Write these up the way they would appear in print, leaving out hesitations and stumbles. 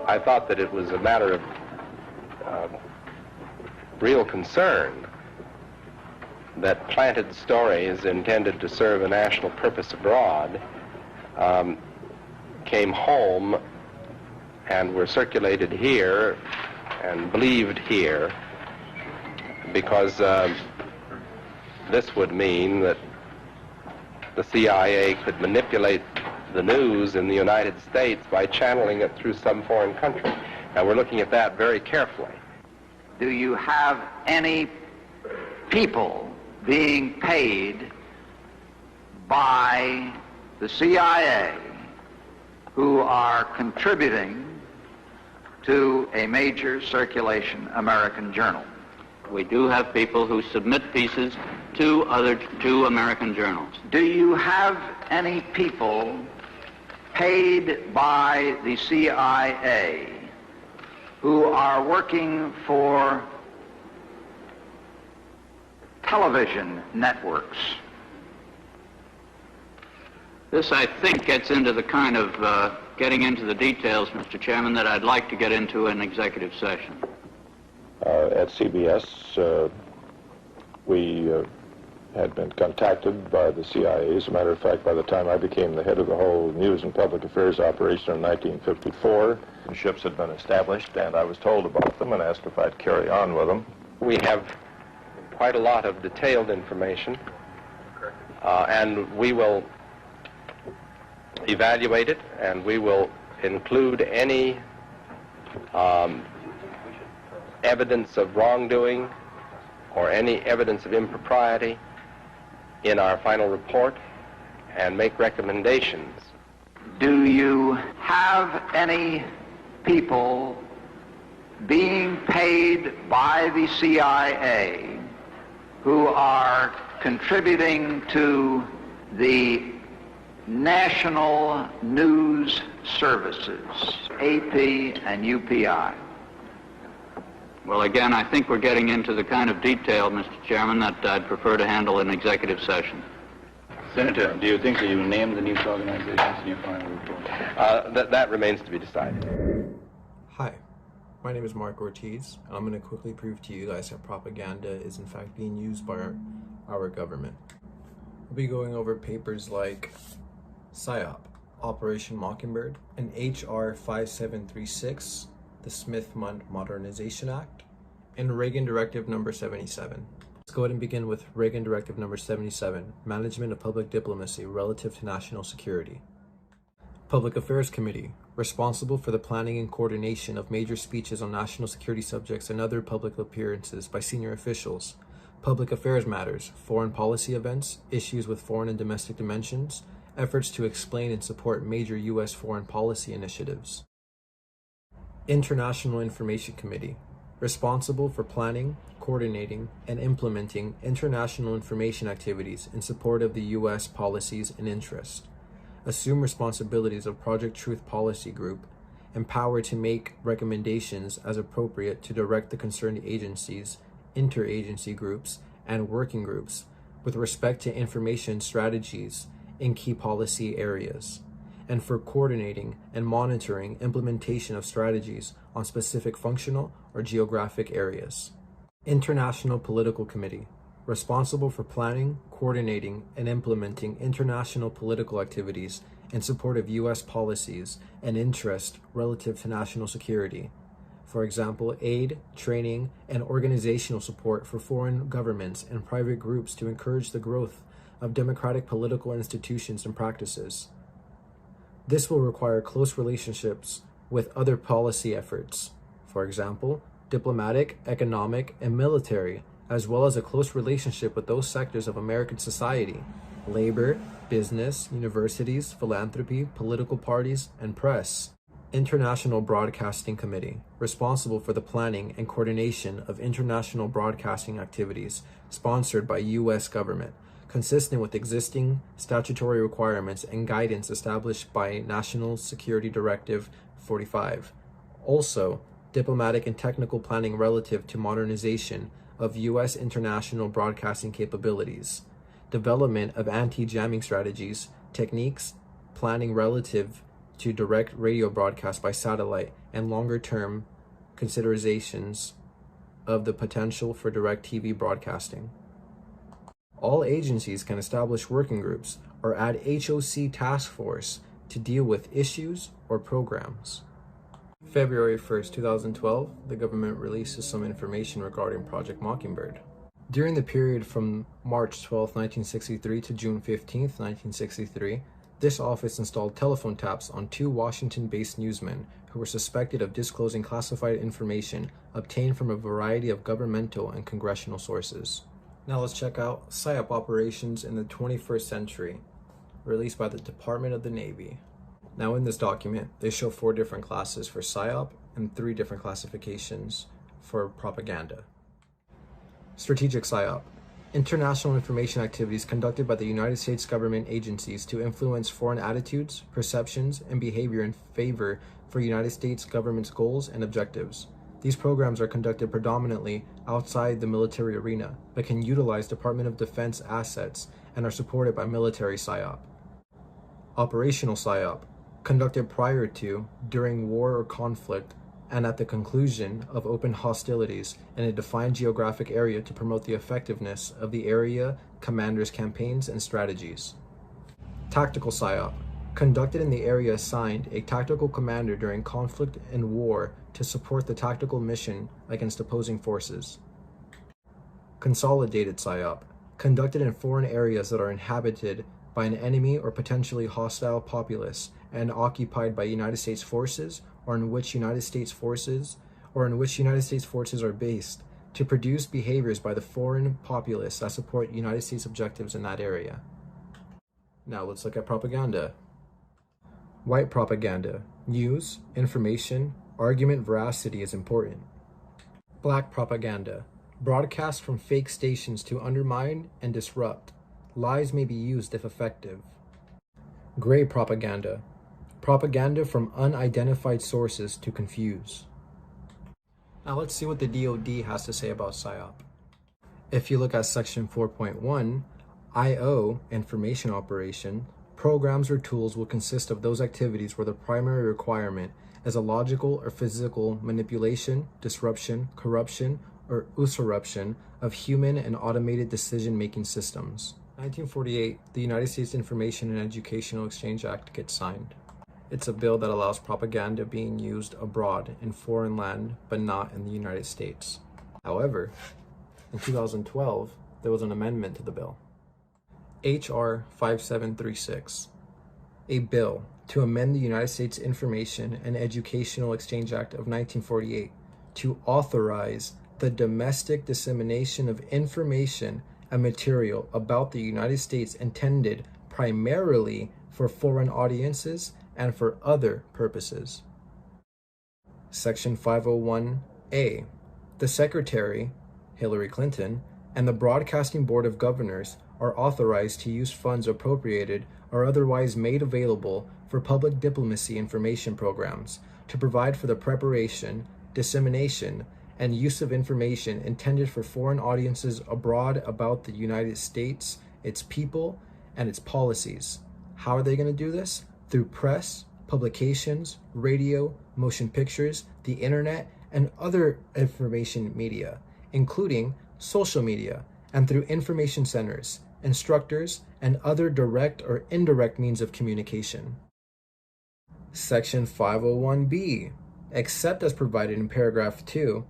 I thought that it was a matter of real concern that planted stories intended to serve a national purpose abroad came home and were circulated here and believed here, because this would mean that the CIA could manipulate the news in the United States by channeling it through some foreign country. Now, we're looking at that very carefully. Do you have any people being paid by the CIA who are contributing to a major circulation American journal? We do have people who submit pieces to American journals. Do you have any people paid by the CIA who are working for television networks? This, I think, gets into the kind of getting into the details, Mr. Chairman, that I'd like to get into in executive session. At CBS, we had been contacted by the CIA. As a matter of fact, by the time I became the head of the whole news and public affairs operation in 1954, the ships had been established, and I was told about them and asked if I'd carry on with them. We have quite a lot of detailed information, and we will evaluate it, and we will include any evidence of wrongdoing or any evidence of impropriety in our final report and make recommendations. Do you have any people being paid by the CIA who are contributing to the national news services, AP and UPI? Well, again, I think we're getting into the kind of detail, Mr. Chairman, that I'd prefer to handle in executive session. Senator, do you think that you named the news organizations in your final report? That remains to be decided. Hi, my name is Mark Ortiz, and I'm going to quickly prove to you guys that propaganda is in fact being used by our government. We'll be going over papers like PSYOP, Operation Mockingbird, and HR 5736, the Smith-Mundt Modernization Act, and Reagan Directive Number 77. Let's go ahead and begin with Reagan Directive Number 77, Management of Public Diplomacy Relative to National Security. Public Affairs Committee, responsible for the planning and coordination of major speeches on national security subjects and other public appearances by senior officials. Public affairs matters, foreign policy events, issues with foreign and domestic dimensions, efforts to explain and support major U.S. foreign policy initiatives. International Information Committee, responsible for planning, coordinating, and implementing international information activities in support of the U.S. policies and interests. Assume responsibilities of Project Truth Policy Group, empowered to make recommendations as appropriate to direct the concerned agencies, interagency groups, and working groups with respect to information strategies in key policy areas, and for coordinating and monitoring implementation of strategies on specific functional or geographic areas. International Political Committee, responsible for planning, coordinating, and implementing international political activities in support of U.S. policies and interest relative to national security. For example, aid, training, and organizational support for foreign governments and private groups to encourage the growth of democratic political institutions and practices. This will require close relationships with other policy efforts, for example, diplomatic, economic, and military, as well as a close relationship with those sectors of American society, labor, business, universities, philanthropy, political parties, and press. International Broadcasting Committee, responsible for the planning and coordination of international broadcasting activities sponsored by U.S. government, consistent with existing statutory requirements and guidance established by National Security Directive 45. Also, diplomatic and technical planning relative to modernization of U.S. international broadcasting capabilities, development of anti-jamming strategies, techniques, planning relative to direct radio broadcast by satellite and longer-term considerations of the potential for direct TV broadcasting. All agencies can establish working groups or add HOC task force to deal with issues or programs. February 1st, 2012, the government releases some information regarding Project Mockingbird. During the period from March 12, 1963 to June 15, 1963, this office installed telephone taps on 2 Washington-based newsmen who were suspected of disclosing classified information obtained from a variety of governmental and congressional sources. Now let's check out PSYOP operations in the 21st century, released by the Department of the Navy. Now in this document, they show 4 different classes for PSYOP and 3 different classifications for propaganda. Strategic PSYOP. International information activities conducted by the United States government agencies to influence foreign attitudes, perceptions, and behavior in favor for United States government's goals and objectives. These programs are conducted predominantly outside the military arena, but can utilize Department of Defense assets and are supported by military PSYOP. Operational PSYOP. Conducted prior to, during war or conflict, and at the conclusion of open hostilities in a defined geographic area to promote the effectiveness of the area commander's campaigns and strategies. Tactical PSYOP. Conducted in the area assigned a tactical commander during conflict and war to support the tactical mission against opposing forces. Consolidated PSYOP. Conducted in foreign areas that are inhabited by an enemy or potentially hostile populace and occupied by United States forces or in which United States forces are based, to produce behaviors by the foreign populace that support United States objectives in that area. Now let's look at propaganda. White propaganda. News, information, argument veracity is important. Black propaganda. Broadcast from fake stations to undermine and disrupt. Lies may be used if effective. Gray propaganda. Propaganda from unidentified sources to confuse. Now let's see what the DoD has to say about PSYOP. If you look at section 4.1, I/O, information operation, programs or tools will consist of those activities where the primary requirement is a logical or physical manipulation, disruption, corruption, or usurpation of human and automated decision-making systems. 1948, the United States Information and Educational Exchange Act gets signed. It's a bill that allows propaganda being used abroad in foreign land, but not in the United States. However, in 2012, there was an amendment to the bill. H.R. 5736, a bill to amend the United States Information and Educational Exchange Act of 1948 to authorize the domestic dissemination of information and material about the United States intended primarily for foreign audiences and for other purposes. Section 501A. The Secretary, Hillary Clinton, and the Broadcasting Board of Governors are authorized to use funds appropriated or otherwise made available for public diplomacy information programs to provide for the preparation, dissemination, and use of information intended for foreign audiences abroad about the United States, its people, and its policies. How are they going to do this? Through press, publications, radio, motion pictures, the internet, and other information media, including social media, and through information centers, instructors, and other direct or indirect means of communication. Section 501B. Except as provided in paragraph 2,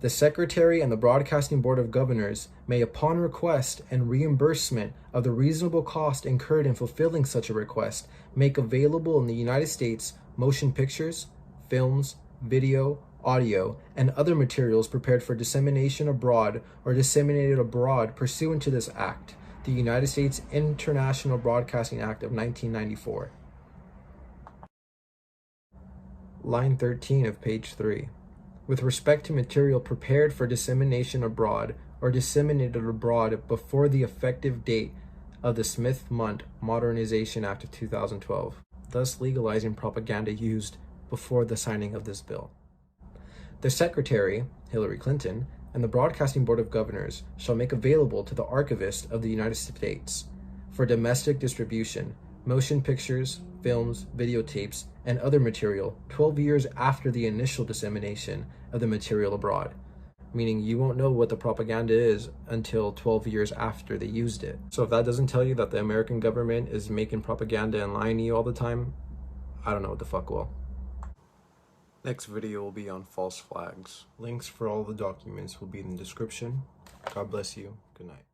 the Secretary and the Broadcasting Board of Governors may, upon request and reimbursement of the reasonable cost incurred in fulfilling such a request, make available in the United States motion pictures, films, video, audio, and other materials prepared for dissemination abroad or disseminated abroad pursuant to this Act, the United States International Broadcasting Act of 1994. Line 13 of page 3. With respect to material prepared for dissemination abroad or disseminated abroad before the effective date of the Smith-Mundt Modernization Act of 2012, thus legalizing propaganda used before the signing of this bill. The Secretary, Hillary Clinton, and the Broadcasting Board of Governors shall make available to the Archivist of the United States for domestic distribution motion pictures, films, videotapes, and other material 12 years after the initial dissemination of the material abroad, meaning you won't know what the propaganda is until 12 years after they used it. So if that doesn't tell you that the American government is making propaganda and lying to you all the time, I don't know what the fuck will. Next video will be on false flags. Links for all the documents will be in the description. God bless you. Good night.